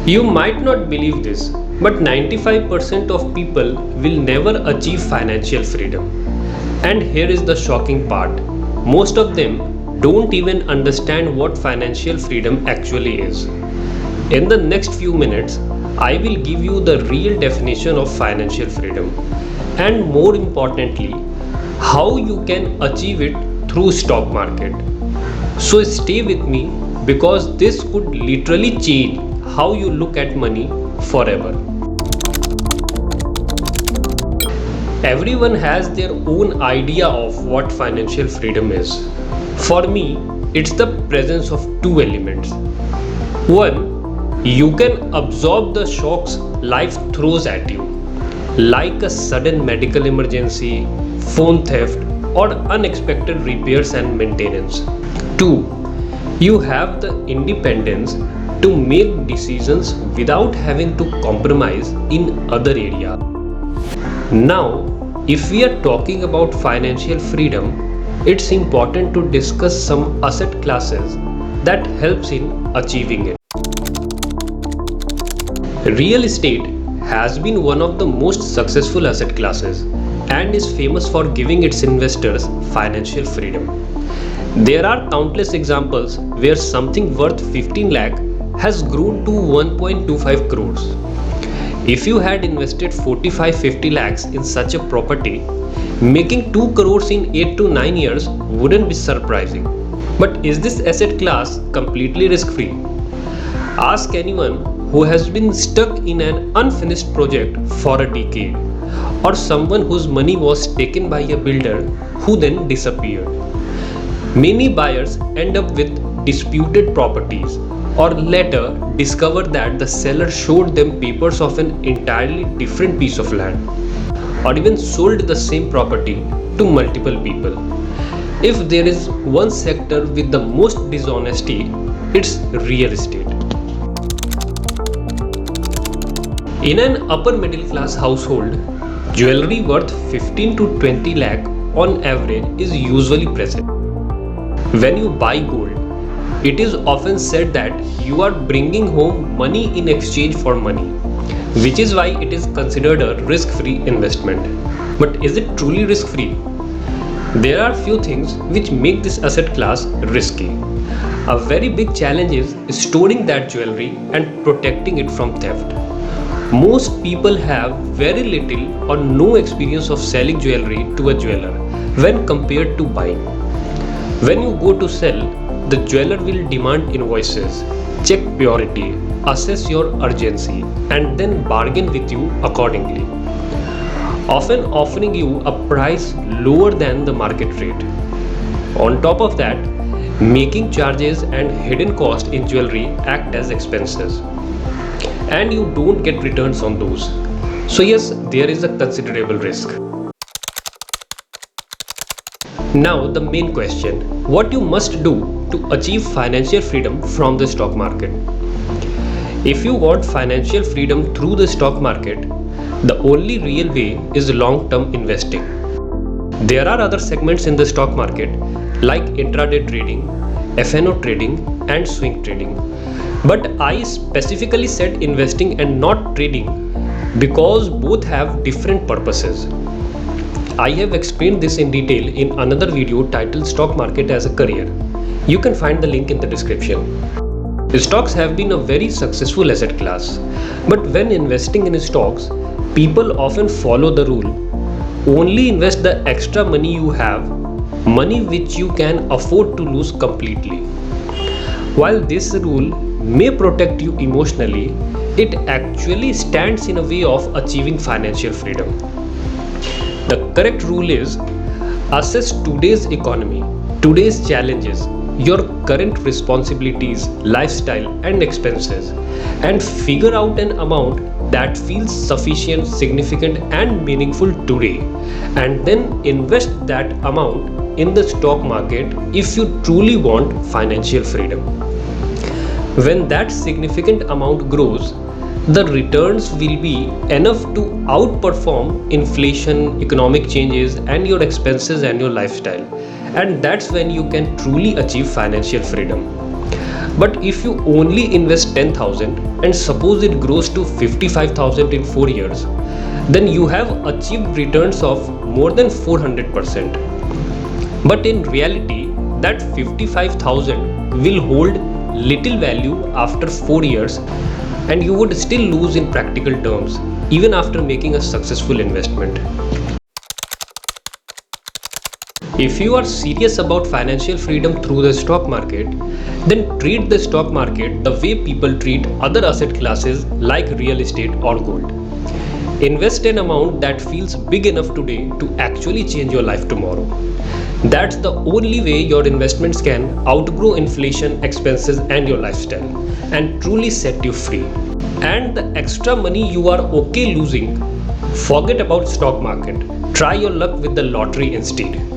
You might not believe this, but 95% of people will never achieve financial freedom. And here is the shocking part, most of them don't even understand what financial freedom actually is. In the next few minutes, I will give you the real definition of financial freedom and more importantly, how you can achieve it through stock market. So stay with me because this could literally change how you look at money forever. Everyone has their own idea of what financial freedom is. For me, it's the presence of two elements. One, you can absorb the shocks life throws at you, like a sudden medical emergency, phone theft, or unexpected repairs and maintenance. Two, you have the independence to make decisions without having to compromise in other areas. Now, if we are talking about financial freedom, it's important to discuss some asset classes that helps in achieving it. Real estate has been one of the most successful asset classes and is famous for giving its investors financial freedom. There are countless examples where something worth 15 lakh has grown to 1.25 crores. If you had invested 45-50 lakhs in such a property, making 2 crores in 8 to 9 years wouldn't be surprising. But is this asset class completely risk-free? Ask anyone who has been stuck in an unfinished project for a decade, or someone whose money was taken by a builder who then disappeared. Many buyers end up with disputed properties or later discover that the seller showed them papers of an entirely different piece of land or even sold the same property to multiple people. If there is one sector with the most dishonesty, it's real estate. In an upper middle class household, jewelry worth 15 to 20 lakh on average is usually present. When you buy gold, it is often said that you are bringing home money in exchange for money, which is why it is considered a risk-free investment. But is it truly risk-free? There are few things which make this asset class risky. A very big challenge is storing that jewelry and protecting it from theft. Most people have very little or no experience of selling jewelry to a jeweler when compared to buying. When you go to sell, the jeweler will demand invoices, check purity, assess your urgency, and then bargain with you accordingly, often offering you a price lower than the market rate. On top of that, making charges and hidden cost in jewelry act as expenses, and you don't get returns on those. So yes, there is a considerable risk. Now the main question, what you must do to achieve financial freedom from the stock market. If you want financial freedom through the stock market, the only real way is long-term investing. There are other segments in the stock market like intraday trading, F&O trading and swing trading. But I specifically said investing and not trading because both have different purposes. I have explained this in detail in another video titled Stock Market as a Career. You can find the link in the description. Stocks have been a very successful asset class, but when investing in stocks, people often follow the rule: only invest the extra money you have, money which you can afford to lose completely. While this rule may protect you emotionally, it actually stands in a way of achieving financial freedom. The correct rule is assess today's economy, today's challenges, your current responsibilities, lifestyle and expenses, and figure out an amount that feels sufficient, significant and meaningful today, and then invest that amount in the stock market if you truly want financial freedom. When that significant amount grows, the returns will be enough to outperform inflation, economic changes and your expenses and your lifestyle. And that's when you can truly achieve financial freedom. But if you only invest 10,000 and suppose it grows to 55,000 in 4 years, then you have achieved returns of more than 400%. But in reality, that 55,000 will hold little value after 4 years, and you would still lose in practical terms even after making a successful investment. If you are serious about financial freedom through the stock market, then treat the stock market the way people treat other asset classes like real estate or gold. Invest an amount that feels big enough today to actually change your life tomorrow. That's the only way your investments can outgrow inflation, expenses, and your lifestyle and truly set you free. And the extra money you are okay losing, forget about stock market. Try your luck with the lottery instead.